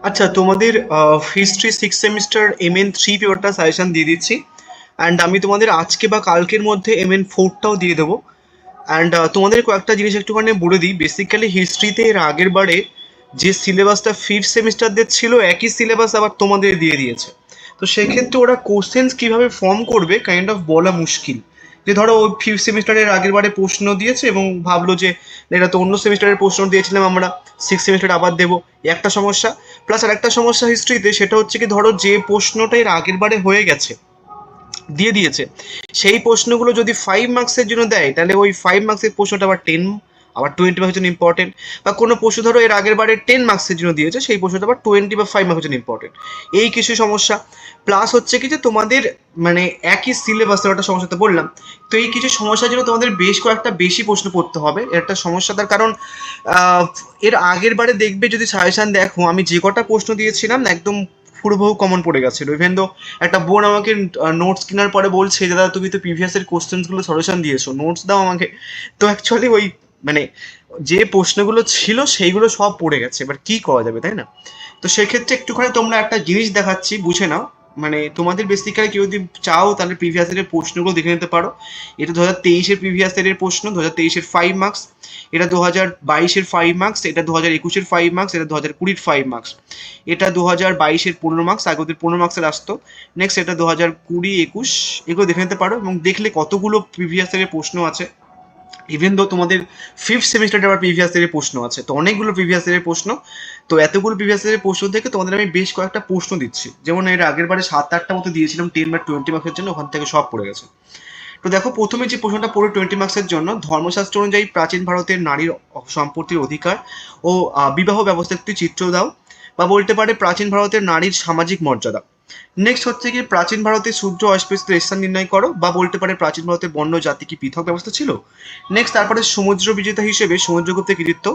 আচ্ছা, তোমাদের history six semester MN3 পেপারটা সাজেশন দিয়ে দিচ্ছি। অ্যান্ড আমি তোমাদের আজকে বা কালকের মধ্যে MN4টাও দিয়ে দেবো। অ্যান্ড তোমাদের কয়েকটা জিনিস একটুখানি বলে দিই। বেসিক্যালি হিস্ট্রিতে এর আগের বারে যে সিলেবাসটা ফিফথ সেমিস্টারদের ছিল, একই সিলেবাস আবার তোমাদের দিয়ে দিয়েছে। তো সেক্ষেত্রে ওরা কোশ্চেন্স কিভাবে ফর্ম করবে কাইন্ড অফ বলা মুশকিল। যে ধরো ওই ফিফথ সেমিস্টারের আগের বারে প্রশ্ন দিয়েছে এবং ভাবলো যে এটা তো অন্য সেমিস্টারের প্রশ্ন দিয়েছিলাম আমরা, সিক্স সেমিস্টারে আবার দেবো, একটা সমস্যা। প্লাস আর একটা সমস্যা হিস্ট্রিতে, সেটা হচ্ছে কি ধরো যে প্রশ্নটা এর আগের বারে হয়ে গেছে, দিয়ে দিয়েছে, সেই প্রশ্নগুলো যদি 5 মার্কসের জন্য দেয়, তাহলে ওই 5 মার্কসের প্রশ্নটা আবার 10, আবার 20 মার্কসের জন্য ইম্পর্টেন্ট। বা কোনো প্রশ্ন ধরো এর আগের বারে 10 মার্কসের জন্য দিয়েছে, সেই প্রশ্নটা আবার 20 বা 5 মার্কসের জন্য ইম্পর্টেন্ট। এই কিছু সমস্যা। প্লাস হচ্ছে কি যে তোমাদের মানে একই সিলেবাসের একটা সমস্যা তো বললাম। তো এই কিছু সমস্যার জন্য তোমাদের বেশ কয়েকটা বেশি প্রশ্ন পড়তে হবে, এর একটা সমস্যা। তার কারণ আহ, এর আগের বারে দেখবে যদি সাজেশন দেখো, আমি যে কটা প্রশ্ন দিয়েছিলাম একদম হুবহু কমন পড়ে গেছিল। ইভেন দো একটা বোন আমাকে নোটস কেনার পরে বলছে, দাদা তুমি তো প্রিভিয়াস এর কোশ্চেন্সগুলো সলিউশন দিয়েছো, নোটস দাও আমাকে। তো অ্যাকচুয়ালি ওই মানে যে প্রশ্নগুলো ছিল সেইগুলো সব পড়ে গেছে, এবার কি করা যাবে, তাই না? তো সেক্ষেত্রে একটুখানি তোমরা একটা জিনিস দেখাচ্ছি, বুঝে নাও। মানে তোমাদের বেসিক্যালি কেউ যদি চাও তাহলে প্রিভিয়াস ইয়ারের প্রশ্নগুলো দেখে নিতে পারো। এটা 2023-এর প্রিভিয়াস ইয়ারের প্রশ্ন, 2023-এর 5 মার্কস। এটা 2022-এর 5 মার্কস, এটা 2021-এর 5 মার্কস, এটা 2020-এর 5 মার্কস। এটা 2022-এর 15 মার্কস, আগে ওদের 15 মার্কসের আসতো। নেক্সট এটা 2020-21, এগুলো দেখে নিতে পারো এবং দেখলে কতগুলো প্রিভিয়াস ইয়ারের প্রশ্ন আছে। ইভেন দো তোমাদের ফিফথ সেমিস্টারে আবার প্রিভিয়াস ইয়ারের প্রশ্ন আছে, তো অনেকগুলো প্রিভিয়াস ইয়ারের প্রশ্ন। তো এতগুলো প্রিভিয়াস ইয়ারের প্রশ্ন থেকে তোমাদের আমি বেশ কয়েকটা প্রশ্ন দিচ্ছি, যেমন এর আগের বারে 7-8টা মতো দিয়েছিলাম 10 বা 20 মার্কসের জন্য, ওখান থেকে সব পড়ে গেছে। তো দেখো, প্রথমে যে প্রশ্নটা পড়ে 20 মার্কসের জন্য, ধর্মশাস্ত্র অনুযায়ী প্রাচীন ভারতের নারীর সম্পত্তির অধিকার ও বিবাহ ব্যবস্থা একটি চিত্র দাও। বা বলতে পারে প্রাচীন ভারতের নারীর সামাজিক মর্যাদা। নেক্সট হচ্ছে কি প্রাচীন ভারতে শূদ্র অস্পৃশ্যতার স্থান নির্ণয় করো। বা বলতে পারে প্রাচীন ভারতের বন্য জাতি কি পৃথক ব্যবস্থা ছিল। নেক্সট তারপরে সমুদ্র বিজেতা হিসেবে সমুদ্রগুপ্তের কৃতিত্ব।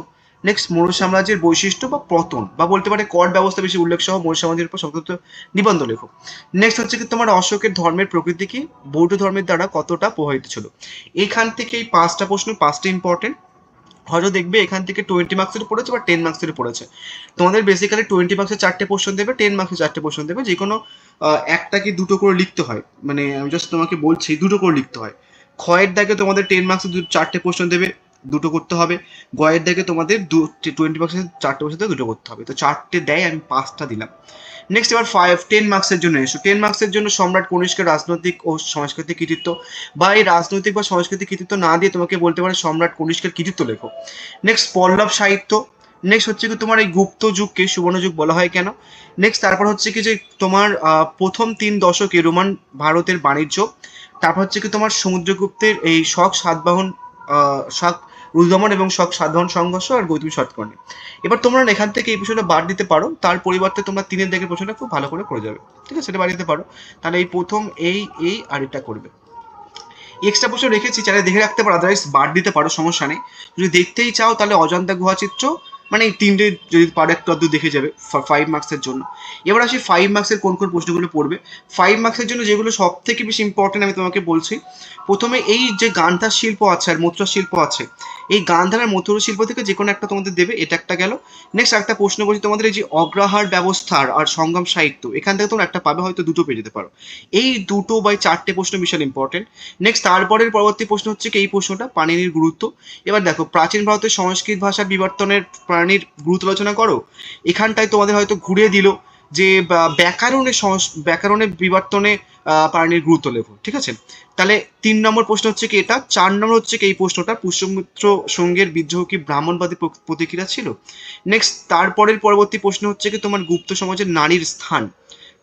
নেক্সট মৌর্য সাম্রাজ্যের বৈশিষ্ট্য বা পতন। বা বলতে পারে কর ব্যবস্থা বেশি উল্লেখ সহ মৌর্য সাম্রাজ্যের উপর সংযুক্ত নিবন্ধ লেখো। নেক্সট হচ্ছে কি তোমার অশোকের ধর্মের প্রকৃতি কি, বৌদ্ধ ধর্মের দ্বারা কতটা প্রভাবিত ছিল। এইখান থেকে এই 5টা প্রশ্ন, 5টা ইম্পর্টেন্ট। হয়তো দেখবে এখান থেকে 20 মার্কসের পড়েছে বা 10 মার্কসের পড়েছে। তোমাদের বেসিক্যালি 20 মার্কসের 4টে কোশ্চেন দেবে, 10 মার্কসের 4টে কোশ্চেন দেবে, যে কোনো একটা কি দুটো করে লিখতে হয়। মানে আমি জাস্ট তোমাকে বলছি দুটো করে লিখতে হয়। ক্ষয়ের দাগে তোমাদের 10 মার্কসের 4টে কোশ্চেন দেবে, দুটো করতে হবে। গয়ের দাগে তোমাদের 20 মার্কসের 4টে কোশ্চেন দেবে, দুটো করতে হবে। তো 4টে দেয়, আমি 5টা দিলাম। নেক্সট এবার 10 মার্কসের জন্য এসো। 10 মার্কসের জন্য সম্রাট কনিষ্কের রাজনৈতিক ও সাংস্কৃতিক কৃতিত্ব। বা এই রাজনৈতিক বা সাংস্কৃতিক কৃতিত্ব না দিয়ে তোমাকে বলতে পারে সম্রাট কনিষ্কের কৃতিত্ব লেখো। নেক্সট পল্লব সাহিত্য। নেক্সট হচ্ছে কি তোমার এই গুপ্ত যুগকে সুবর্ণ যুগ বলা হয় কেন। নেক্সট তারপর হচ্ছে কি যে তোমার প্রথম 3 দশকে রোমান ভারতের বাণিজ্য। তারপর হচ্ছে কি তোমার সমুদ্রগুপ্তের এই শক সাতবাহন, শক রুদ্রমন এবং শক সাতবাহন সংঘর্ষ আর গৌতম সৎকর্ণী। এবার তোমরা এখান থেকে এই প্রশ্নটা বাদ দিতে পারো, তার পরিবর্তে তোমরা 3-এর দিকের প্রশ্নটা খুব ভালো করে করে যাবে। ঠিক আছে, সেটা বাদ দিতে পারো। তাহলে এই প্রথম এই এই আর এটা করবে। এক্সট্রা প্রশ্ন রেখেছি, চাইলে দেখে রাখতে পারো, আদারওয়াইজ বাদ দিতে পারো, সমস্যা নেই। যদি দেখতেই চাও তাহলে অজন্তা গুহা চিত্র, মানে এই 3টে যদি পারো একটু আধটু দেখে যাবে 5 মার্কসের জন্য। এবার আসি 5 মার্কসের কোন কোন প্রশ্নগুলো পড়বে। 5 মার্কসের জন্য যেগুলো সব থেকে বেশি ইম্পর্টেন্ট আমি তোমাকে বলছি। প্রথমে এই যে গান্ধার শিল্প আছে আর মথুরা শিল্প আছে, এই গান্ধার আর মথুরা শিল্প থেকে যে কোনো একটা তোমাদের দেবে, এটা একটা গেল। নেক্সট একটা প্রশ্ন বলছি তোমাদের, এই যে অগ্রহার ব্যবস্থার আর সঙ্গম সাহিত্য, এখান থেকে তোমরা একটা পাবে, হয়তো দুটো পেয়ে যেতে পারো। এই দুটো বা 4টে প্রশ্ন বিশাল ইম্পর্টেন্ট। নেক্সট তারপরের পরবর্তী প্রশ্ন হচ্ছে কি এই প্রশ্নটা, পাণিনির গুরুত্ব। এবার দেখো, প্রাচীন ভারতের সংস্কৃত ভাষার বিবর্তনের পাণিনির গুরুত্ব আলোচনা করো। এখানটায় তোমাদের হয়তো ঘুরিয়ে দিল যে ব্যাকরণের বিবর্তনে পাণিনির গুরুত্ব লেখো। ঠিক আছে, তাহলে 3 নম্বর প্রশ্ন হচ্ছে কি এটা। 4 নম্বর হচ্ছে কি এই প্রশ্নটা, পুষ্যমিত্র সঙ্গের বিদ্রোহ কি ব্রাহ্মণবাদী প্রতিক্রিয়া ছিল। নেক্সট তারপরের পরবর্তী প্রশ্ন হচ্ছে কি তোমার গুপ্ত সমাজের নারীর স্থান।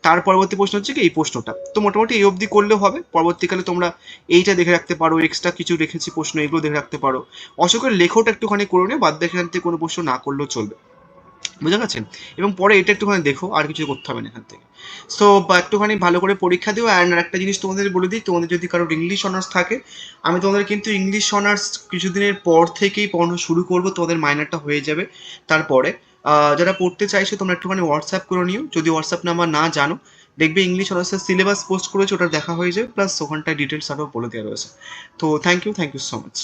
তার পরবর্তী প্রশ্ন হচ্ছে কি এই প্রশ্নটা। তো মোটামুটি এই অবধি করলেও হবে, পরবর্তীকালে তোমরা এইটা দেখে রাখতে পারো, এক্সট্রা কিছু রেখেছি প্রশ্ন, এগুলো দেখে রাখতে পারো। অশোকের লেখোটা একটুখানি করে নিও, বাদ দেখে এখান থেকে কোনো প্রশ্ন না করলেও চলবে। বুঝে গেছেন? এবং পরে এটা একটুখানি দেখো, আর কিছু করতে হবে না এখান থেকে। সো একটুখানি ভালো করে পরীক্ষা দিও। অ্যান্ড একটা জিনিস তোমাদের বলে দিই, তোমাদের যদি কারোর ইংলিশ অনার্স থাকে, আমি তোমাদের কিন্তু ইংলিশ অনার্স কিছুদিনের পর থেকেই পড়ানো শুরু করবো, তোমাদের মাইনারটা হয়ে যাবে তারপরে। যারা পড়তে চাইছো তোমরা একটুখানি হোয়াটসঅ্যাপ করে নিও, যদি হোয়াটসঅ্যাপ নাম্বার না জানো, দেখবে ইংলিশ অনার্সের সিলেবাস পোস্ট করেছে, ওটা দেখা হয়ে যাবে, প্লাস ওখানটায় ডিটেলস আরও বলে দেওয়া রয়েছে। তো থ্যাংক ইউ সো মাচ।